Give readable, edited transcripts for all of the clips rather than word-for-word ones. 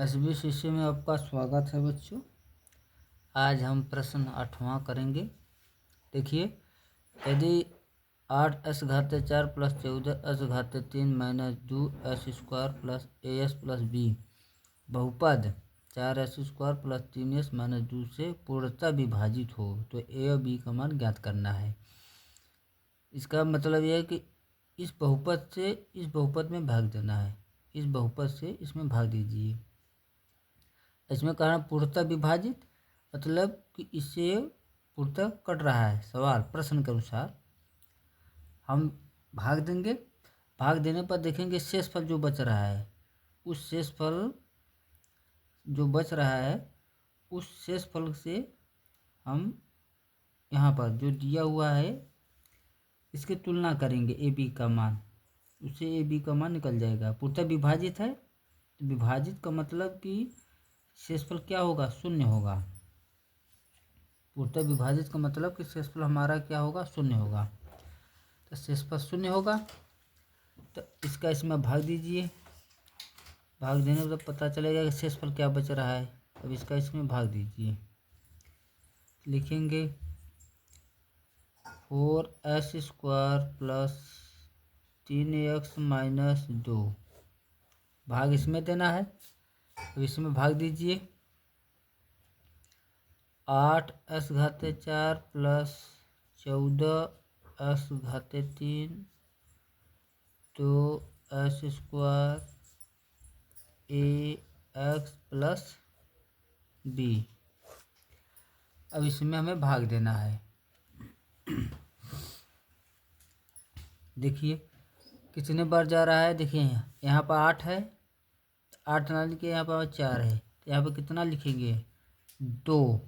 SB शिष्य में आपका स्वागत है बच्चों। आज हम प्रश्न 8वां करेंगे। देखिए, यदि 8s⁴ plus 14s⁴ minus 2s² plus as plus b बहुपद 4s² प्लस 3s माइनस 2 से पूर्णतः विभाजित हो तो a और b का मान ज्ञात करना है। इसका मतलब यह है कि इस बहुपद से इस बहुपद में भाग देना है, इस बहुपद से इसमें भाग दीजिए। इसमें कहना पूर्णतः विभाजित मतलब कि इससे पूर्णतः कट रहा है। सवाल प्रश्न के अनुसार हम भाग देंगे। भाग देने पर देखेंगे शेषफल जो बच रहा है, उस शेषफल जो बच रहा है उस शेषफल से हम यहाँ पर जो दिया हुआ है इसकी तुलना करेंगे। ए बी का मान, उससे ए बी का मान निकल जाएगा। पूर्णतः विभाजित है तो विभाजित का मतलब कि शेषफल क्या होगा? शून्य होगा। पूर्णतः विभाजित का मतलब कि शेषफल हमारा क्या होगा? शून्य होगा। तो शेषफल शून्य होगा तो इसका इसमें भाग दीजिए। भाग देने पर पता चलेगा कि शेषफल क्या बच रहा है। अब इसका इसमें भाग दीजिए। लिखेंगे 4s² प्लस 3x माइनस 2 भाग इसमें देना है। तो इसमें भाग दीजिए। 8s⁴ प्लस 14s⁴ तो s² ax प्लस b। अब इसमें हमें भाग देना है। देखिए कितने बार जा रहा है। देखिए यहाँ पर 8 है, 8 ना लिखे, यहाँ पर 4 है तो यहाँ पर कितना लिखेंगे? 2।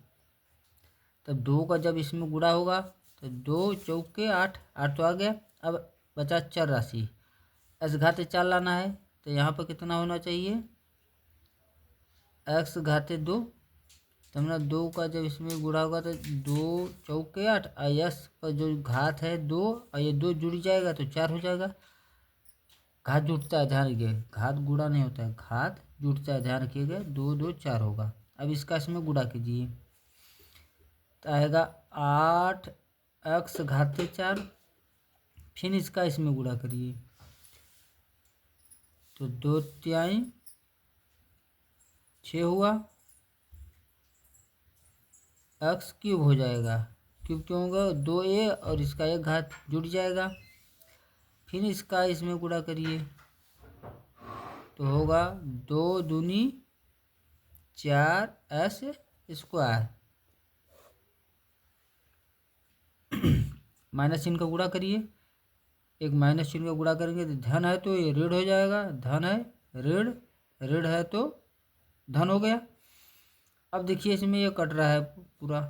तब 2 का जब इसमें गुणा होगा तो 2 चौके 8, 8 तो आ गया। अब बचा चर राशि s⁴ लाना है तो यहाँ पर कितना होना चाहिए? x⁴ 2। तो हमने 2 का जब इसमें गुणा होगा तो 2 चौके 8 और यस पर जो घात है 2 और ये 2 जुड़ जाएगा तो 4 हो जाएगा। घात जुड़ता है, ध्यान रखिए, घात गुणा नहीं होता है, घात जुड़ता है, ध्यान रखिएगा। 2 2 4 होगा। अब इसका इसमें गुणा कीजिए तो आएगा 8x⁴ फिर इसका इसमें गुणा करिए तो 2 तिहाई 6 हुआ। x³ हो जाएगा। क्यूब क्यों होगा? 2a और इसका एक घात जुड़ जाएगा। फिर इसका इसमें गुणा करिए तो होगा 2 दूनी 4s²। माइनस चिन्ह का गुणा करिए। एक माइनस चिन्ह का गुणा करेंगे तो धन है तो ये ऋण हो जाएगा। धन है ऋण, ऋण है तो धन हो गया। अब देखिए इसमें ये कट रहा है पूरा।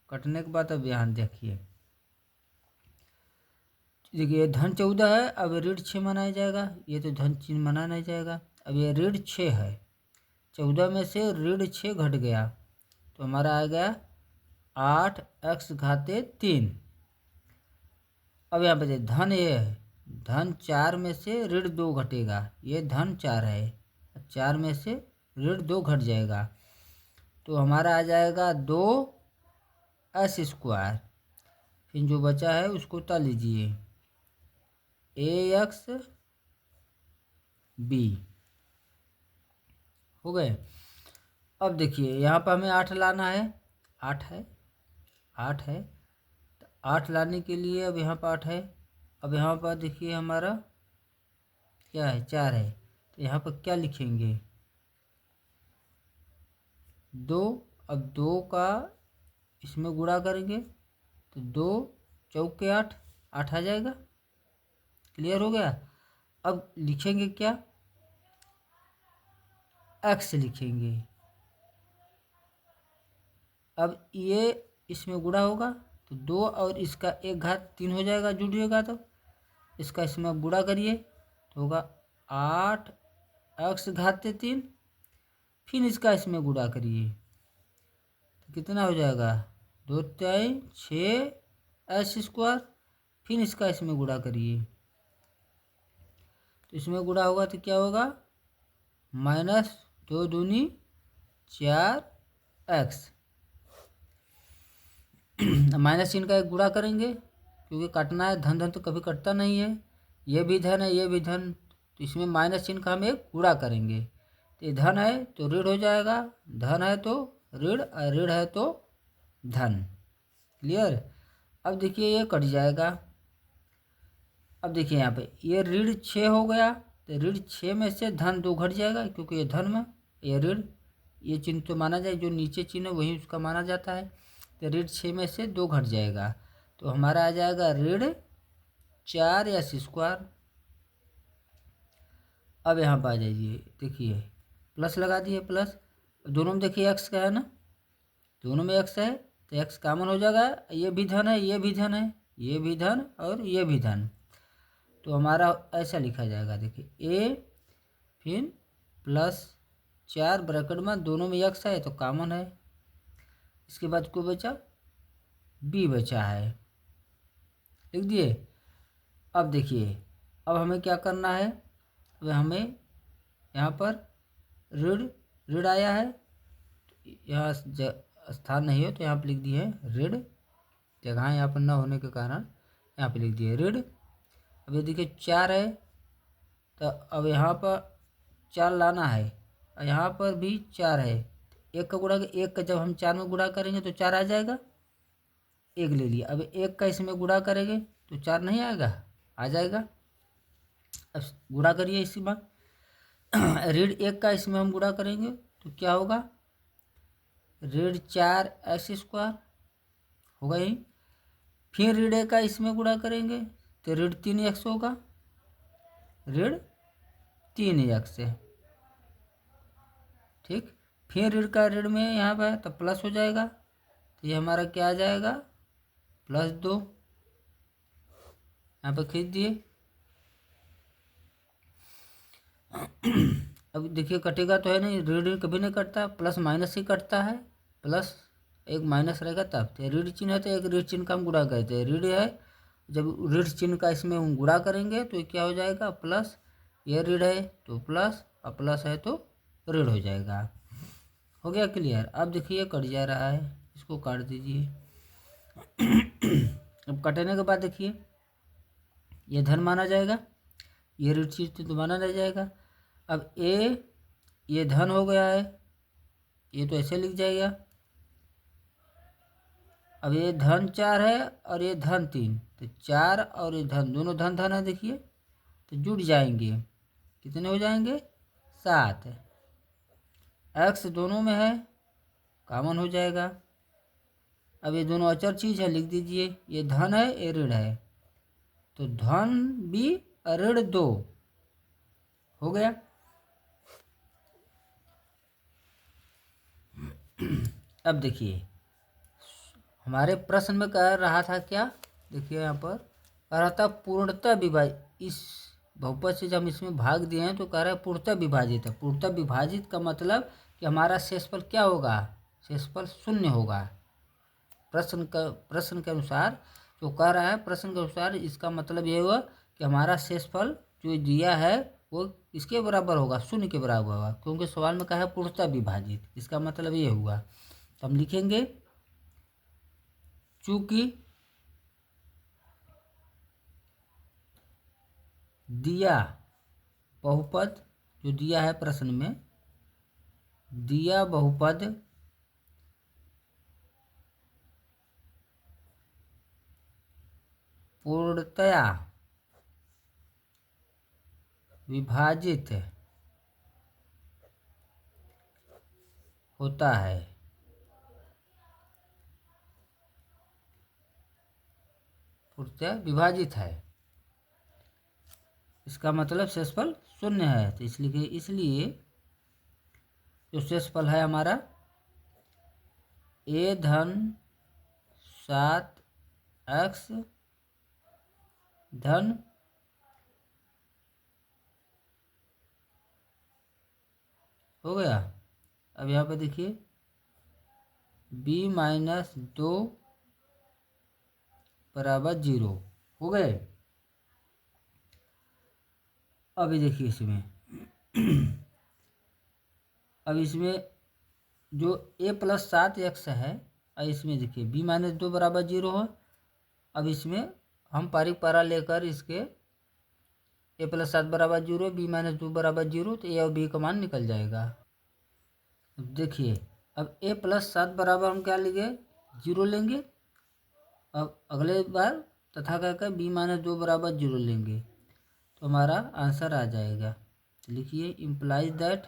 कटने के बाद अब यहाँ देखिए, देखिए धन 14 है, अब ऋण 6 मनाया जाएगा। ये तो धन चिन्ह मना नहीं जाएगा। अब ये ऋण 6 है, 14 में से ऋण 6 घट गया तो हमारा आ गया 8x⁴ अब यहाँ पे धन ये है, धन 4 में से ऋण 2 घटेगा। ये धन 4 है, 4 में से ऋण 2 घट जाएगा तो हमारा आ जाएगा 2s²। फिर जो बचा है उसको उतार लीजिए, ax b हो गए। अब देखिए यहाँ पर हमें 8 लाना है। 8 है, 8 है तो 8 लाने के लिए अब यहाँ पर 8 है। अब यहाँ पर देखिए हमारा क्या है? 4 है तो यहाँ पर क्या लिखेंगे? 2। अब 2 का इसमें गुणा करेंगे तो 2 चौके 8, 8 आ जाएगा। क्लियर हो गया। अब लिखेंगे क्या? x लिखेंगे। अब ये इसमें गुणा होगा तो 2 और इसका एक घात 3 हो जाएगा, जुड़िएगा तो इसका इसमें अब गुणा करिए तो होगा 8x⁴ फिर इसका इसमें गुणा करिए तो कितना हो जाएगा? 2 तिहाई 6s²। फिर इसका इसमें गुणा करिए तो इसमें गुणा होगा तो क्या होगा? 2 दूनी 4x, माइनस चिन्ह का एक गुणा करेंगे क्योंकि काटना है, धन धन तो कभी कटता नहीं है, ये भी धन है ये भी धन, तो इसमें माइनस चिन्ह का हम एक गुणा करेंगे, तो ये धन है तो ऋण हो जाएगा, धन है तो ऋण और ऋण है तो धन। क्लियर। अब देखिए ये कट जाएगा। अब देखिए यहाँ पे ये ऋण 6 हो गया, तो ऋण 6 में से धन 2 घट जाएगा क्योंकि ये धन में ये ऋण, ये चिन्ह तो माना जाए, जो नीचे चिन्ह है वही उसका माना जाता है, तो ऋण 6 में से 2 घट जाएगा, तो हमारा आ जाएगा ऋण 4s²। अब यहाँ पर आ जाइए, देखिए प्लस लगा दिए, प्लस दोनों में देखिए एक्स का है ना, दोनों में एक्स है तो एक्स कॉमन हो जाएगा, ये भी धन है ये भी धन है, ये भी धन और ये भी धन, तो हमारा ऐसा लिखा जाएगा, देखिए ए फिर प्लस 4 ब्रैकेट में, दोनों में एक्स है तो कॉमन है, इसके बाद कोई बचा, बी बचा है, लिख दिए। अब देखिए अब हमें क्या करना है, अब हमें यहाँ पर ऋण ऋण आया है, यहाँ स्थान नहीं हो तो यहाँ पर लिख दिए ऋण, जगह यहाँ पर न होने के कारण यहाँ पे लिख दिए ऋण। अब ये देखिए 4 है, तो अब यहाँ पर 4 लाना है, और यहाँ पर भी 4 है, एक का गुणा, एक का जब हम 4 में गुणा करेंगे तो 4 आ जाएगा, एक ले लिया, अब एक का इसमें गुणा करेंगे तो 4 नहीं आएगा, आ जाएगा। अब गुणा करिए इसी बार, ऋण 1 का इसमें हम गुणा करेंगे तो क्या होगा, ऋण 4s² होगा यही, फिर ऋण 1 का इसमें गुणा करेंगे तो ऋण 3x होगा, ऋण 3x है, ठीक। फिर ऋण का ऋण में यहाँ पर तो प्लस हो जाएगा, तो ये हमारा क्या आ जाएगा, +2, यहाँ पर खींच दिए। अब देखिए कटेगा तो है नहीं, ऋण कभी नहीं कटता, प्लस माइनस ही कटता है, प्लस एक माइनस रहेगा तब, तो ऋण चिन्ह है तो एक ऋण चिन्ह का हम गुणा करते हैं, ऋण है जब ऋण चिन्ह का इसमें हम गुणा करेंगे तो क्या हो जाएगा, प्लस, ये ऋण है तो प्लस, और प्लस है तो ऋण हो जाएगा। हो गया क्लियर। अब देखिए कट जा रहा है, इसको काट दीजिए। अब कटने के बाद देखिए ये धन माना जाएगा, ये ऋण चिन्ह तो माना नहीं जाएगा। अब ये धन हो गया है, ये तो ऐसे लिख जाएगा। अब ये धन 4 है और ये धन 3, तो 4 और ये धन दोनों धन धन है, देखिए तो जुड़ जाएंगे, कितने हो जाएंगे, 7। एक्स दोनों में है, कॉमन हो जाएगा। अब ये दोनों अचर चीज है, लिख दीजिए, ये धन है ये ऋण है, तो धन भी ऋण 2 हो गया। अब देखिए हमारे प्रश्न में कह रहा था क्या, देखिए यहाँ पर कह रहा था पूर्णतः विभाजित, इस बहुपद से जब हम इसमें भाग दिए हैं तो कह रहा है पूर्णतः विभाजित है। पूर्णतः विभाजित का मतलब कि हमारा शेषफल क्या होगा, शेषफल 0 होगा। प्रश्न के अनुसार जो कह रहा है, प्रश्न के अनुसार इसका मतलब ये हुआ कि हमारा शेषफल जो दिया है वो इसके बराबर होगा, 0 के बराबर होगा, क्योंकि सवाल में कहा है पूर्णतः विभाजित, इसका मतलब ये हुआ। तो हम लिखेंगे चूंकि दिया बहुपद, जो दिया है प्रश्न में, दिया बहुपद पूर्णतया विभाजित होता है, पूर्णतया विभाजित है, इसका मतलब शेषफल 0 है। तो इसलिए जो शेषफल है हमारा a धन 7x धन हो गया। अब यहाँ पे देखिए b-2 बराबर 0 हो गए। अभी देखिए इसमें अब इसमें जो a+7x है, और इसमें देखिए b-2 बराबर 0 है। अब इसमें हम पारा लेकर इसके a+7 बराबर 0, b-2 बराबर 0, तो a और b का मान निकल जाएगा। अब देखिए, अब a+7 बराबर हम क्या लेंगे, 0 लेंगे। अब अगले बार तथा कहकर b-2 बराबर 0 लेंगे, तो हमारा आंसर आ जाएगा। लिखिए, इम्प्लाइज दैट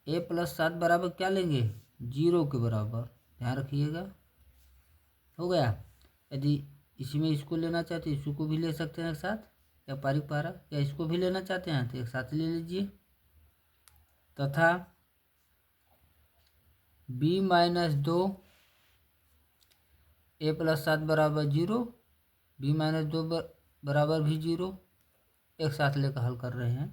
a+7 बराबर क्या लेंगे, 0 के बराबर। ध्यान रखिएगा, हो गया। यदि इसमें इसको लेना चाहते हैं, इसको भी ले सकते हैं एक साथ, या पारा, या इसको भी लेना चाहते हैं तो एक साथ ले लीजिए। तथा b-2 a+7 बराबर 0, b-2 बराबर भी 0, एक साथ लेकर हल कर रहे हैं।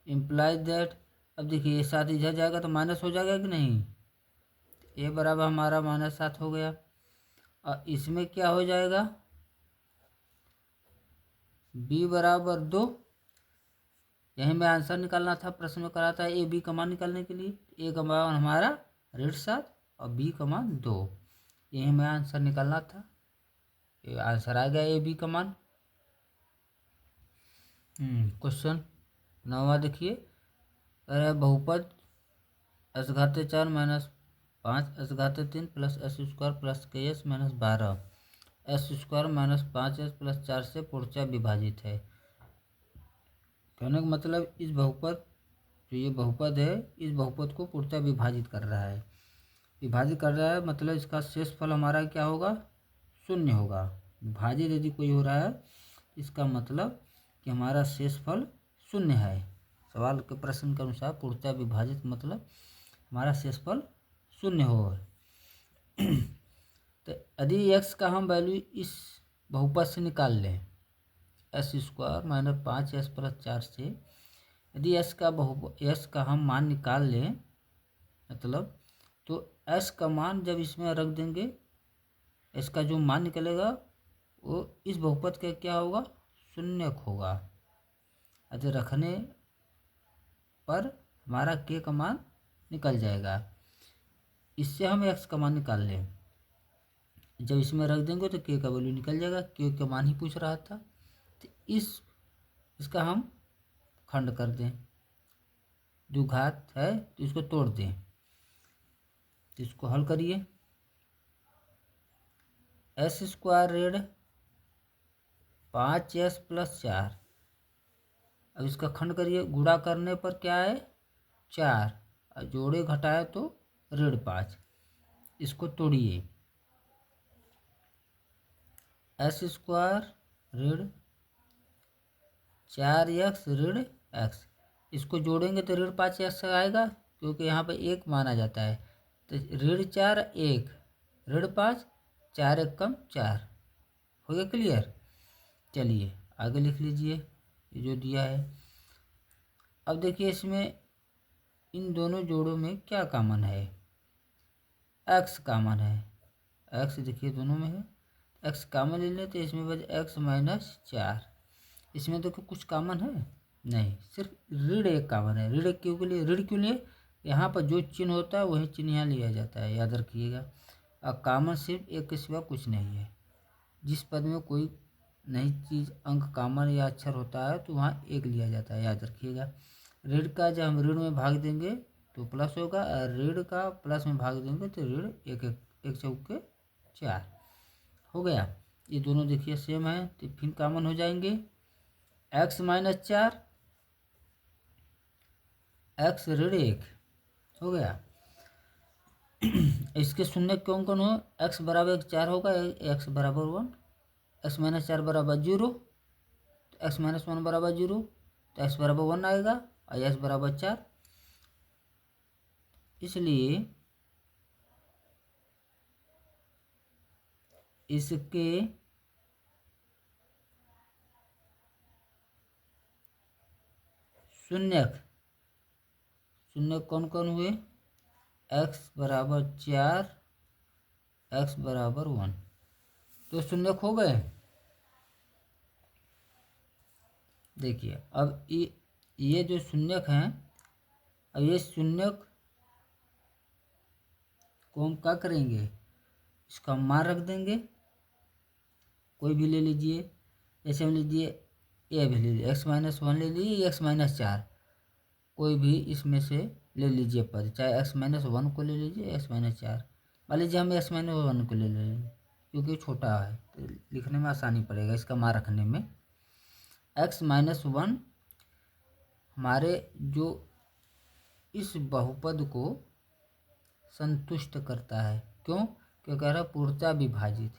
इम्प्लाइज दैट, अब देखिए ये साथ इधर जाएगा तो माइनस हो जाएगा कि नहीं, a बराबर हमारा -7 हो गया। और इसमें क्या हो जाएगा, b बराबर 2। यहीं में आंसर निकालना था, प्रश्न में करा था a b का मान निकालने के लिए। a का मान हमारा 7 और b का मान 2, यहीं में आंसर निकालना था। ये आंसर आ गया a b का मान। क्वेश्चन 9वां देखिए, अरे बहुपद s⁻4 - 5 s⁻3 plus s² plus ks - 12 s² - 5s plus 4 से पूर्णतः विभाजित है। कहने का मतलब, इस बहुपद, जो ये बहुपद है, इस बहुपद को पूर्णतः विभाजित कर रहा है। विभाजित कर रहा है मतलब इसका शेषफल हमारा क्या होगा, 0 होगा। विभाजित यदि कोई हो रहा है, इसका मतलब कि हमारा शेषफल 0 है। सवाल के प्रश्न के अनुसार पूर्णतः विभाजित मतलब हमारा शेषफल 0 हो। तो यदि x का हम वैल्यू इस बहुपद से निकाल लें, s² - 5s प्लस 4 से, यदि s का हम मान निकाल लें, मतलब तो s का मान जब इसमें रख देंगे, s का जो मान निकलेगा वो इस बहुपद का क्या होगा, 0 होगा। अतः रखने पर हमारा k का मान निकल जाएगा। इससे हम x का मान निकाल लें, जब इसमें रख देंगे तो k का वैल्यू निकल जाएगा। k का मान ही पूछ रहा था, तो इसका हम खंड कर दें, जो घात है तो इसको तोड़ दें। तो इसको हल करिए, s² 5s प्लस 4। अब इसका खंड करिए, गुणा करने पर क्या है, 4, और जोड़े घटाए तो -5। इसको तोड़िए, s² 4x x, इसको जोड़ेंगे तो -5x आएगा, क्योंकि यहाँ पे 1 माना जाता है। तो -4 1 -5, 4 1 कम 4, हो गया क्लियर। चलिए आगे लिख लीजिए ये जो दिया है। अब देखिए इसमें इन दोनों जोड़ों में क्या कॉमन है, x कॉमन है। x देखिए दोनों में है, x कॉमन ले लें तो इसमें बचे x - 4। इसमें तो कुछ कॉमन है नहीं, सिर्फ ऋण 1 कॉमन है। ऋण क्यों के लिए, ऋण क्यों लिए, यहाँ पर जो चिन्ह होता है वही चिन्ह यहाँ लिया जाता है, याद रखिएगा। और कॉमन सिर्फ 1 के सिवा कुछ नहीं है। जिस पद में कोई नई चीज़ अंक कॉमन या अक्षर होता है तो वहाँ 1 लिया जाता है, याद रखिएगा। ऋण का जब हम ऋण में भाग देंगे तो प्लस होगा, और ऋण का प्लस में भाग देंगे तो ऋण 1 चौके 4 हो गया। ये दोनों देखिए सेम है, तो फिर कॉमन हो जाएंगे। x - 4 x -1 हो गया। इसके शून्य कौन कौन हो, x बराबर 4 होगा, x बराबर 1, x - 4 बराबर 0, तो x - 1 बराबर 0, तो x बराबर 1 आएगा, और x बराबर 4। इसलिए इसके शून्य कौन कौन हुए, x बराबर 4, x बराबर 1, तो शून्य हो गए। देखिए अब ये जो शून्यक हैं, अब ये शून्यक को हम क्या करेंगे, इसका मान रख देंगे, कोई भी ले लीजिए। जैसे हम लीजिए ए भी ले लीजिए, x-1 ले लीजिए, x-4, कोई भी इसमें से ले लीजिए पद, चाहे x-1 को ले लीजिए, x-4। मान लीजिए हम x-1 को ले लेंगे क्योंकि छोटा है तो लिखने में आसानी पड़ेगा इसका मान रखने में। x-1 हमारे जो इस बहुपद को संतुष्ट करता है। क्यों? क्योंकि कह रहा पूर्णतः विभाजित,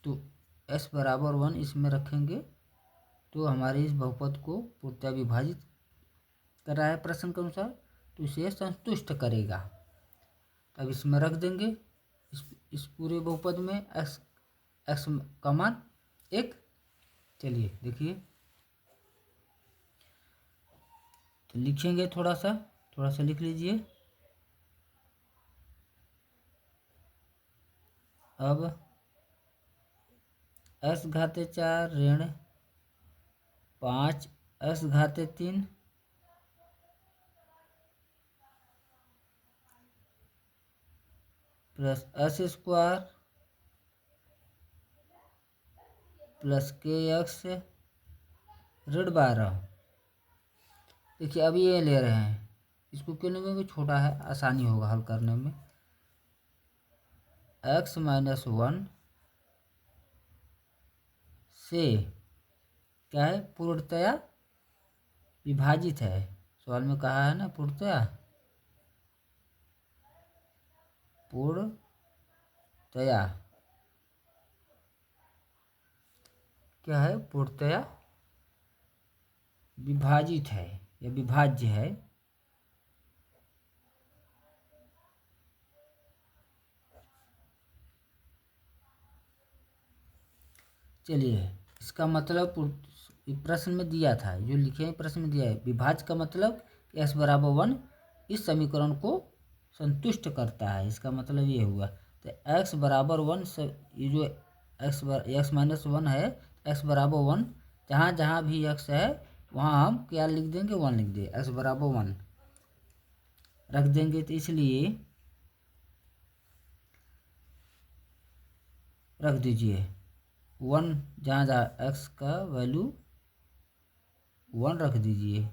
तो s बराबर 1 इसमें रखेंगे तो हमारे इस बहुपद को पूर्णतः विभाजित कर रहा है प्रश्न के अनुसार, तो इसे संतुष्ट करेगा। तब इसमें रख देंगे इस पूरे बहुपद में x का मान 1। चलिए देखिए, तो लिखेंगे थोड़ा सा लिख लीजिए। अब x⁴ ऋण 5 x⁻³ plus s² plus kx ऋण 12। देखिए अभी ये ले रहे हैं, इसको क्यों लेंगे, छोटा है आसानी होगा हल करने में। x-1 से क्या है, पूर्णतया विभाजित है। सवाल में कहा है ना पूर्णतया क्या है, पूर्णतया विभाजित है या विभाज्य है। चलिए इसका मतलब प्रश्न में दिया था, जो लिखे हैं प्रश्न में दिया है, विभाज्य का मतलब x बराबर 1 इस समीकरण को संतुष्ट करता है, इसका मतलब ये हुआ। तो x बराबर 1 से ये जो x-1 है, x बराबर 1 जहाँ जहाँ भी x है वहाँ हम क्या लिख देंगे, 1 लिख देंगे, x बराबर 1 रख देंगे। तो इसलिए रख दीजिए 1, जहाँ जहाँ x का वैल्यू 1 रख दीजिए।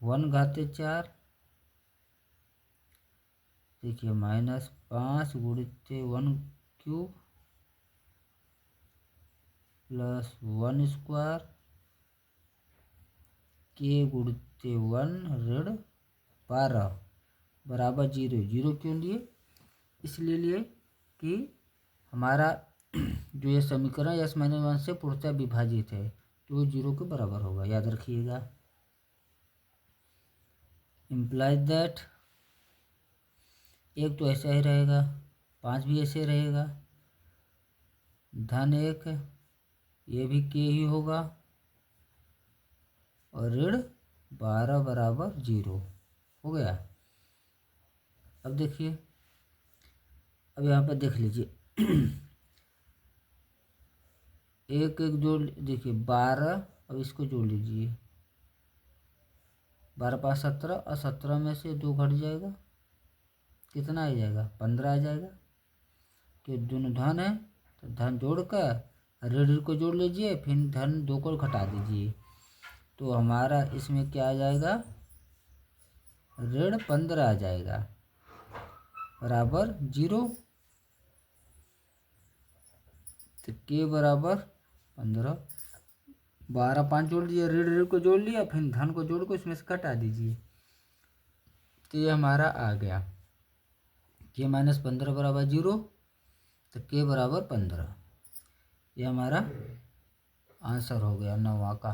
1⁴ देखिए -5 × 1³ प्लस 1² k × 1 ऋण 12 बराबर 0। 0 क्यों लिए, इसलिए लिए कि हमारा जो ये समीकरण x-1 से पूर्णतः विभाजित है, तो 0 के बराबर होगा, याद रखिएगा। इम्प्लाइज दैट एक तो ऐसा ही रहेगा, 5 भी ऐसे रहेगा, (1) ये भी k ही होगा, और ऋण 12 बराबर 0 हो गया। अब देखिए, अब यहाँ पर देख लीजिए एक जोड़, देखिए 12, अब इसको जोड़ लीजिए, 12 × 5 = 17, और 17 में से 2 घट जाएगा, कितना आ जाएगा, 15 आ जाएगा। कि दोनों धन है तो धन जोड़कर ऋण को जोड़ लीजिए, फिर धन 2 को घटा दीजिए, तो हमारा इसमें क्या आ जाएगा, ऋण 15 आ जाएगा बराबर 0। तो k बराबर 15, 12 5 जोड़ दिए, ऋण को जोड़ लिया, फिर धन को जोड़ को इसमें से घटा दीजिए, तो ये हमारा आ गया k - 15 बराबर 0, तो k बराबर 15। ये हमारा आंसर हो गया 9वां का।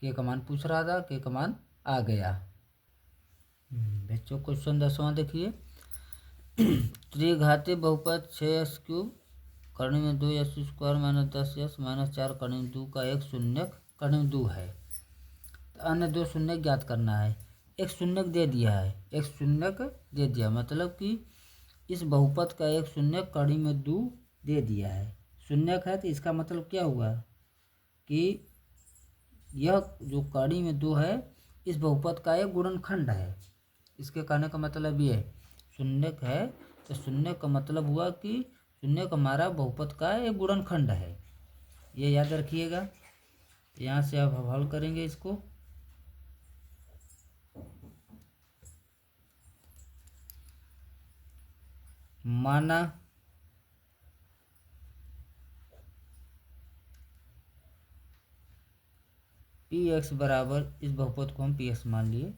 k का मान पूछ रहा था, k का मान आ गया। बच्चों क्वेश्चन 10वां देखिए, त्रिघातीय बहुपद 6x³ कर्ण में 2x² - 10x - 4 कर्ण में 2 का एक शून्यक कर्ण में 2 है। तो अन्य 2 शून्यक ज्ञात करना है। एक शून्यक दे दिया है, एक शून्यक दे दिया, मतलब कि इस बहुपद का एक शून्यक कड़ी में 2 दे दिया है। शून्यक है तो इसका मतलब क्या हुआ कि यह जो कड़ी में 2 है इस बहुपद का एक गुणनखंड है। इसके कहने का मतलब ये शून्यक है, तो शून्य का मतलब हुआ कि शून्यक हमारा बहुपद का एक गुणनखंड है, ये याद रखिएगा। यहाँ से अब हल करेंगे इसको। माना पी एक्स बराबर, इस बहुपद को हम पी एक्स मान लिए,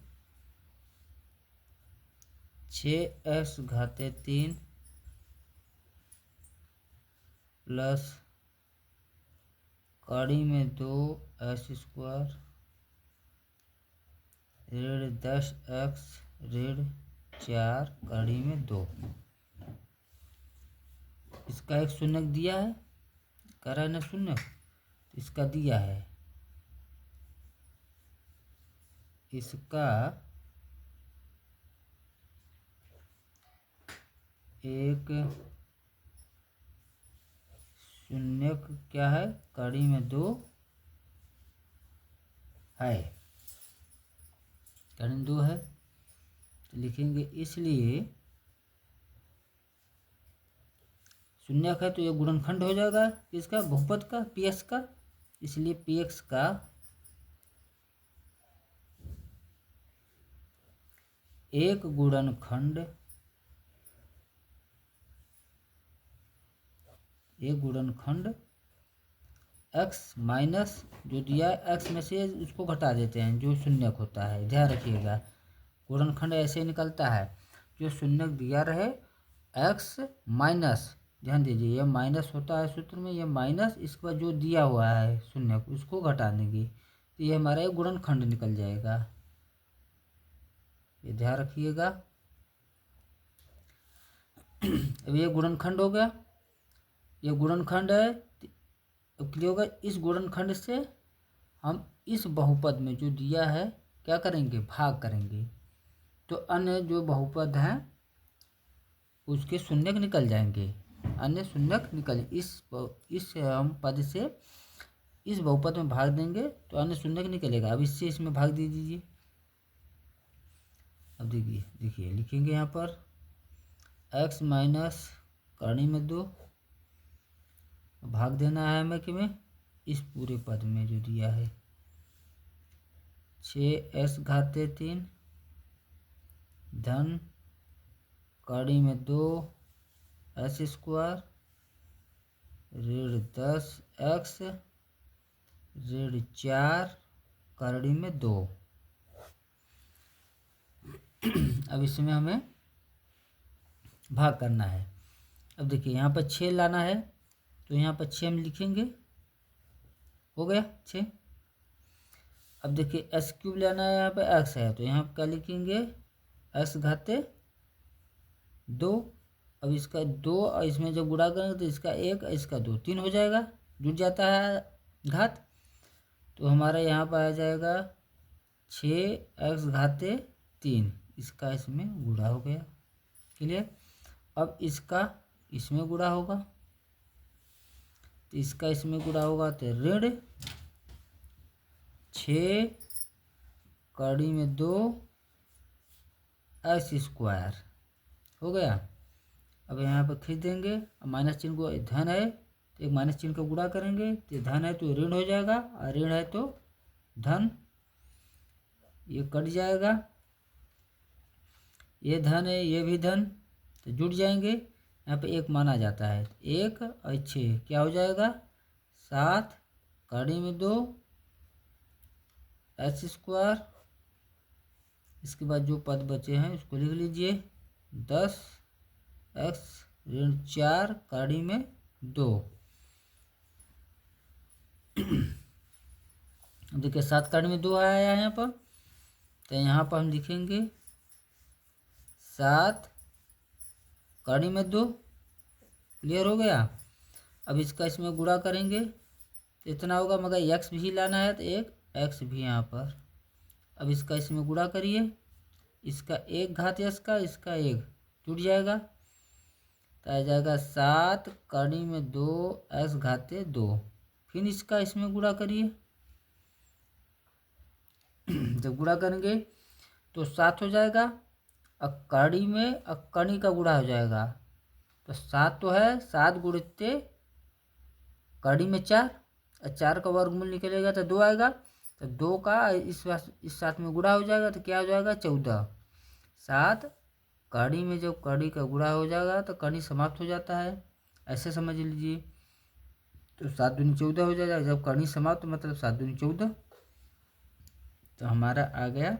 6x⁻³ प्लस कड़ी में 2x² ऋण 10x ऋण 4 कड़ी में 2। इसका एक शून्यक दिया है, कह रहा है ना शून्यक, इसका दिया है, इसका एक शून्यक क्या है, कड़ी में 2 है, कड़ी में 2 है, तो लिखेंगे इसलिए शून्यक है तो ये गुणनखंड हो जाएगा इसका बहुपद का पी एक्स का, इसलिए पी एक्स का एक गुणनखंड x माइनस जो दिया है x में से उसको घटा देते हैं जो शून्यक होता है, ध्यान रखिएगा गुणनखंड ऐसे निकलता है जो शून्यक दिया रहे x माइनस, ध्यान दीजिए ये माइनस होता है सूत्र में, ये माइनस इसके बाद जो दिया हुआ है शून्यक उसको घटा देंगे, तो ये हमारा एक गुणनखंड निकल जाएगा, ये ध्यान रखिएगा। अब ये गुणनखंड हो गया, ये गुणनखंड है, अब क्लियर होगा। इस गुणनखंड से हम इस बहुपद में जो दिया है क्या करेंगे, भाग करेंगे, तो अन्य जो बहुपद हैं उसके शून्यक निकल जाएंगे, अन्य शून्यक निकल, इस हम पद से इस बहुपद में भाग देंगे तो अन्य शून्यक निकलेगा। अब इससे इसमें भाग दे दीजिए। अब देखिए लिखेंगे यहाँ पर x माइनस कड़ी में 2 भाग देना है हमें कि में इस पूरे पद में जो दिया है 6x⁻³ धन कड़ी में 2x² ऋण 10x ऋण 4 कड़ी में 2। अब इसमें हमें भाग करना है। अब देखिए यहाँ पर 6 लाना है तो यहाँ पर 6 हम लिखेंगे, हो गया 6। अब देखिए x³ लेना है, यहाँ पे x है तो यहाँ क्या लिखेंगे x⁻²। अब इसका 2 और इसमें जब गुणा करेंगे तो इसका 1 इसका 2 3 हो जाएगा, जुड़ जाता है घात, तो हमारा यहाँ पर आ जाएगा 6x⁻³ इसका इसमें गुणा हो गया, क्लियर। अब इसका इसमें गुणा होगा तो इसका इसमें गुणा होगा तो ऋण 6 कड़ी में 2x² हो गया। अब यहाँ पर खींच देंगे, अब माइनस चिन्ह को, धन है तो एक माइनस चिन्ह का गुणा करेंगे तो धन है तो ऋण हो जाएगा और ऋण है तो धन, ये कट जाएगा, ये धन है ये भी धन तो जुड़ जाएंगे। यहाँ पे 1 माना जाता है, 1 और 6 क्या हो जाएगा 7 कड़ी में 2x²। इसके बाद जो पद बचे हैं उसको लिख लीजिए 10x ऋण 4 कड़ी में 2। देखिए 7 कड़ी में 2 आया है यहाँ पर, तो यहाँ पर हम लिखेंगे 7 कड़ी में 2, क्लियर हो गया। अब इसका इसमें गुणा करेंगे तो इतना होगा, मगर x भी लाना है तो एक x भी यहाँ पर। अब इसका इसमें गुणा करिए, इसका 1 घात x का, इसका 1 जुड़ जाएगा तो आ जाएगा 7 कड़ी में 2x⁻²। फिर इसका इसमें गुणा करिए, जब गुणा करेंगे तो 7 हो जाएगा, अब कड़ी में अब कणी का गुणा हो जाएगा, तो 7 तो है, 7 गुणित कड़ी में 4, और 4 का वर्गमूल निकलेगा तो 2 आएगा, तो 2 का इस 7 में गुणा हो जाएगा तो क्या हो जाएगा 14। 7 कड़ी में जब कड़ी का गुणा हो जाएगा तो कड़ी समाप्त हो जाता है, ऐसे समझ लीजिए। तो 7 दूनी 14 हो जाएगा, जब कड़ी समाप्त मतलब 7 दूनी 14, तो हमारा आ गया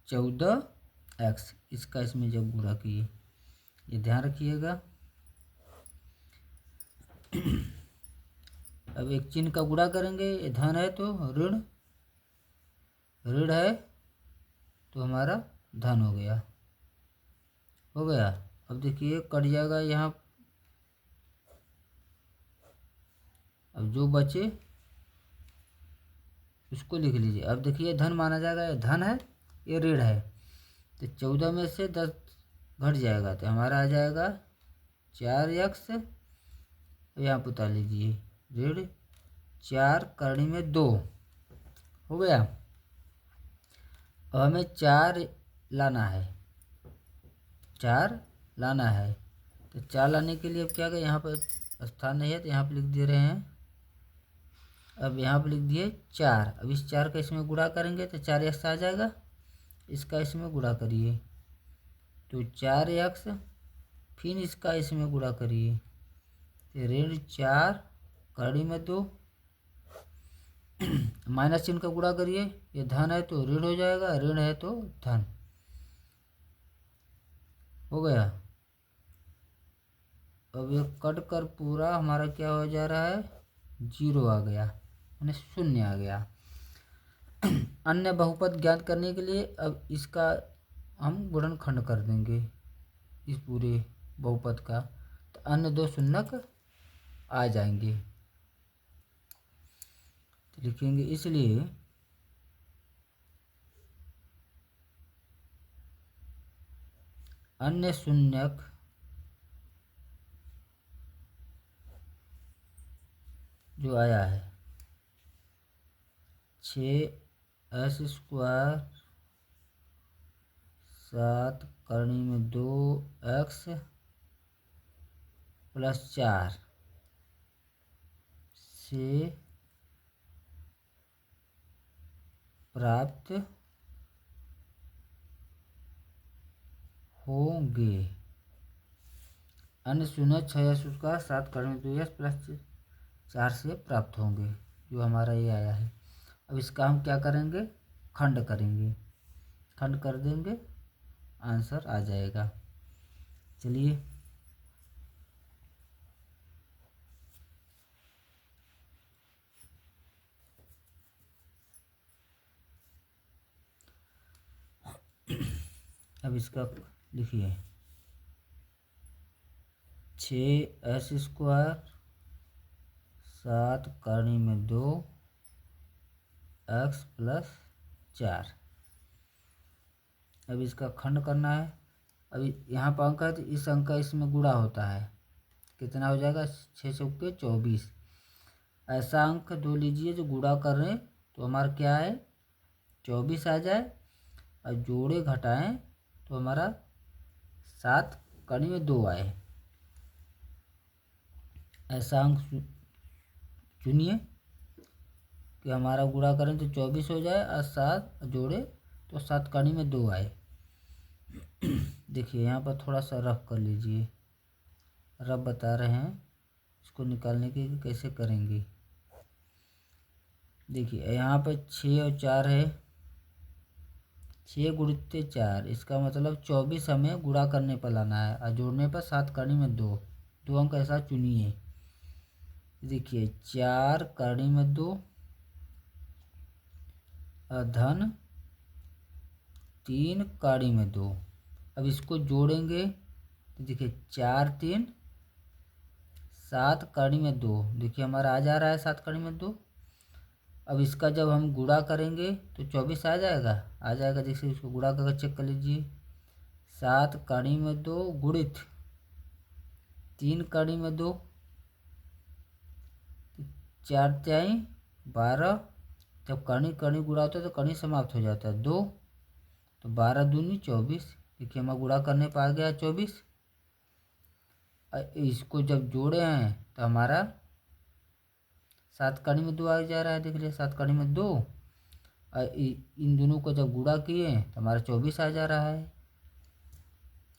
14x। इसका इसमें जब गुणा किए, ये ध्यान रखिएगा। अब एक चिन्ह का गुणा करेंगे, ये धन है तो ऋण, ऋण है तो हमारा धन हो गया, हो गया। अब देखिए कट जाएगा यहाँ, अब जो बचे उसको लिख लीजिए। अब देखिए धन माना जाएगा, ये धन है ये ऋण है, तो 14 में से 10 घट जाएगा तो हमारा आ जाएगा 4x। यहाँ पुता लीजिए ऋण 4 करनी में 2 हो गया। अब हमें 4 लाना है, 4 लाना है, तो 4 लाने के लिए अब क्या करें, यहाँ पर स्थान नहीं है तो यहाँ पर लिख दे रहे हैं। अब यहाँ पर लिख दिए 4। अब इस 4 का इसमें गुणा करेंगे तो 4x आ जाएगा, इसका इसमें गुणा करिए तो 4x, फिर इसका इसमें गुणा करिए तो ऋण 4 कड़ी में 2, माइनस चिन्ह का गुणा करिए, ये धन है तो ऋण हो जाएगा, ऋण है तो धन हो गया। अब ये कट कर पूरा हमारा क्या हो जा रहा है, 0 आ गया, यानी 0 आ गया। अन्य बहुपद ज्ञात करने के लिए अब इसका हम गुणनखंड कर देंगे इस पूरे बहुपद का, तो अन्य 2 शून्यक आ जाएंगे, तो लिखेंगे इसलिए अन्य शून्यक जो आया है 6s² 7 करनी में 2x + 4 से प्राप्त होंगे। अन्य शून्य 6s² 7 करनी में 2x + 4 से प्राप्त होंगे, जो हमारा ये आया है। अब इसका हम क्या करेंगे, खंड करेंगे, खंड कर देंगे, आंसर आ जाएगा। चलिए अब इसका लिखिए 6s² 7 करनी में 2x + 4। अब इसका खंड करना है। अभी यहाँ पर अंक है तो इस अंक का इसमें गुणा होता है, कितना हो जाएगा 6 चौके 24। ऐसा अंक 2 लीजिए जो गुणा कर रहे हैं तो हमारा क्या है 24 आ जाए, और जोड़े घटाएं तो हमारा 7 करनी में 2 आए। ऐसा अंक चुनिए कि हमारा गुणा करें तो 24 हो जाए और 7 जोड़े तो 7 करनी में 2 आए। देखिए यहाँ पर थोड़ा सा रफ कर लीजिए, रफ बता रहे हैं इसको निकालने की कैसे करेंगे। देखिए यहाँ पर 6 और 4 है, 6 गुणित 4, इसका मतलब 24 हमें गुणा करने पर लाना है, और जोड़ने पर 7 करनी में 2 अंक ऐसा चुनिए। देखिए 4 करनी में 2 धन 3 कड़ी में 2। अब इसको जोड़ेंगे तो देखिए 4 3 7 कड़ी में 2, देखिए हमारा आ जा रहा है 7 कड़ी में 2। अब इसका जब हम गुणा करेंगे तो 24 आ जाएगा। जैसे इसको गुणा करके चेक कर लीजिए, 7 कड़ी में 2 गुणित 3 कड़ी में 2, 4 × 12 जब कड़ी कड़ी गुणा होता है तो कड़ी समाप्त हो जाता है। 2 तो 12 दूनी 24। देखिए हमारा गुणा करने पर आ गया 24। इसको जब जोड़े हैं तो हमारा 7 कड़ी में 2 आ जा रहा है। देख लिया 7 कड़ी में 2। इन दोनों को जब गुणा किए तो हमारा 24 आ जा रहा है।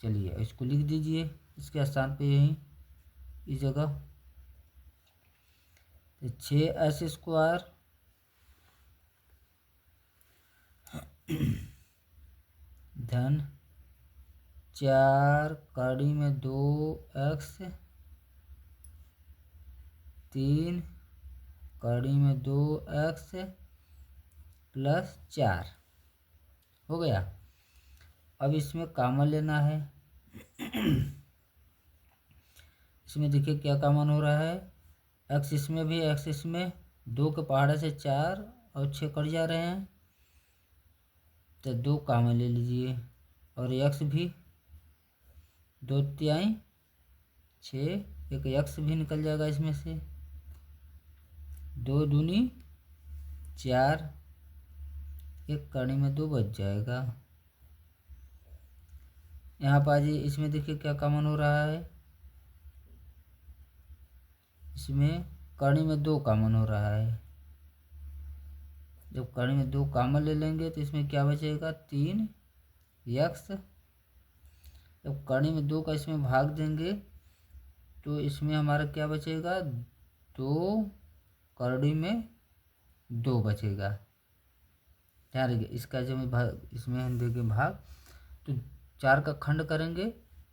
चलिए इसको लिख दीजिए इसके स्थान पे यहीं इस जगह। तो 6s² धन 4 कड़ी में 2x 3 कड़ी में 2x प्लस 4 हो गया। अब इसमें कॉमन लेना है। इसमें देखिए क्या कॉमन हो रहा है, x इसमें भी x इसमें, 2 के पहाड़े से 4 और 6 कट जा रहे हैं तो 2 कॉमन ले लीजिए। और x भी 2 तिहाई 6, एक x भी निकल जाएगा इसमें से। 2 दूनी 4, एक कड़ी में 2 बच जाएगा। यहाँ पर आइए इसमें देखिए क्या कॉमन हो रहा है, इसमें कड़ी में 2 कॉमन हो रहा है। जब कड़ी में 2 कॉमन ले लेंगे तो इसमें क्या बचेगा 3x। जब कड़ी में 2 का इसमें भाग देंगे तो इसमें हमारा क्या बचेगा 2 कड़ी में 2 बचेगा। ध्यान रखिए इसका जब भाग इसमें हम देंगे भाग तो 4 का खंड करेंगे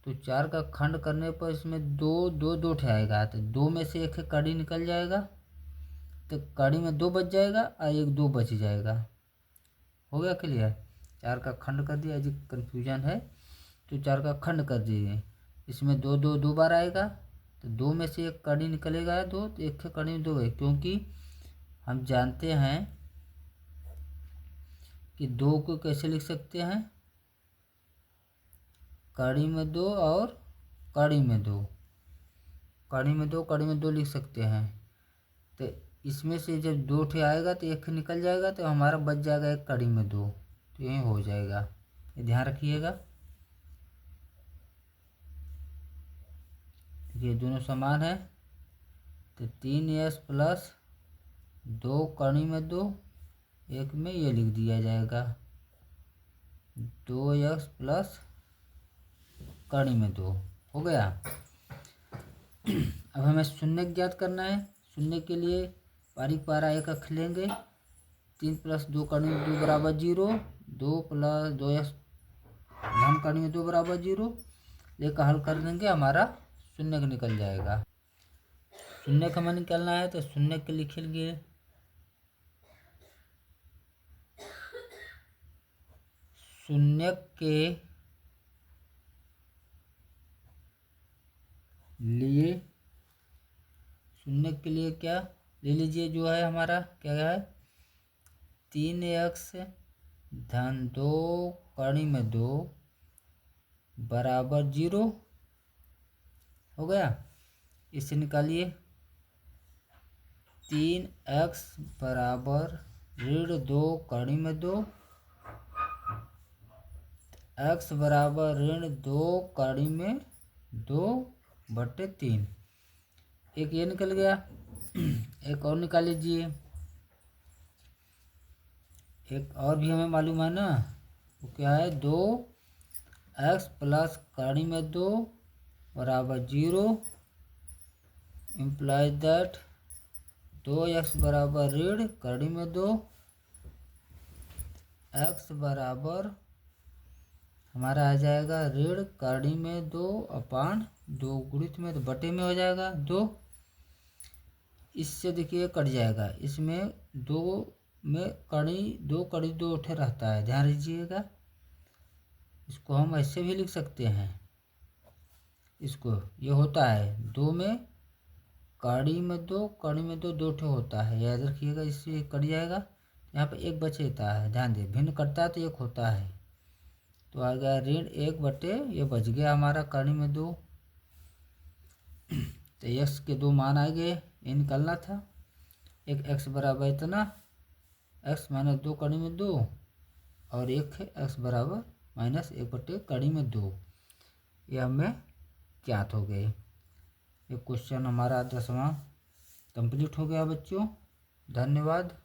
तो 4 का खंड करने पर इसमें 2 2 2 आएगा तो 2 में से एक कड़ी निकल जाएगा तो कड़ी में 2 बच जाएगा और एक 2 बच जाएगा। हो गया क्लियर। 4 का खंड कर दिया, जी कन्फ्यूजन है तो 4 का खंड कर दीजिए। इसमें 2 2 2 बार आएगा तो 2 में से एक कड़ी निकलेगा 2 तो एक कड़ी में 2 है, क्योंकि हम जानते हैं कि 2 को कैसे लिख सकते हैं कड़ी में 2 और कड़ी में 2, कड़ी में 2 कड़ी में 2 लिख सकते हैं। तो इसमें से जब 2 ठे आएगा तो एक निकल जाएगा तो हमारा बच जाएगा एक कड़ी में 2, तो यही हो जाएगा। ये ध्यान रखिएगा। ये दोनों समान है तो 3s प्लस 2 कड़ी में 2 एक में ये लिख दिया जाएगा 2x प्लस कड़ी में 2। हो गया। अब हमें शून्य ज्ञात करना है। शून्य के लिए बारीक पारा एक अक्ष लेंगे। 3 प्लस 2 कड़ी में 2 बराबर 0, 2 प्लस 2x धन कड़ी में 2 बराबर 0 लेकर हल कर देंगे, हमारा शून्य का निकल जाएगा। शून्य का हमें निकालना है तो शून्य के लिख लिए शून्य के लिए, शून्य के लिए क्या ले लीजिए जो है हमारा क्या है 3x धन 2 कड़ी में 2 बराबर 0। हो गया। इससे निकालिए 3x बराबर ऋण 2 कड़ी में 2, x बराबर ऋण 2 कड़ी में 2/3। एक ये निकल गया। एक और निकाल लीजिए, एक और भी हमें मालूम है ना, वो क्या है 2x प्लस कड़ी में 2 बराबर 0 इम्प्लाइज दैट 2x बराबर ऋण कड़ी में 2, x बराबर हमारा आ जाएगा ऋण कड़ी में 2/2 गुणित में तो बटे में हो जाएगा 2। इससे देखिए कट जाएगा, इसमें 2 में कड़ी 2 उठे रहता है, ध्यान दीजिएगा। इसको हम ऐसे भी लिख सकते हैं, इसको ये होता है 2 में कड़ी में 2 ठे होता है, याद रखिएगा। इससे कट जाएगा, यहाँ पे एक बचेता है, ध्यान दे भिन्न कटता है तो एक होता है तो आ गया ऋण 1/, ये बच गया हमारा कड़ी में 2। तो x के 2 मान आ गए, ये निकालना था। एक x बराबर इतना, एक्स माइनस 2 कड़ी में 2 और 1 है एक्स बराबर माइनस 1/1 कड़ी में 2, ये हमें ज्ञात हो गए। ये क्वेश्चन हमारा 10वां कंप्लीट हो गया बच्चों। धन्यवाद।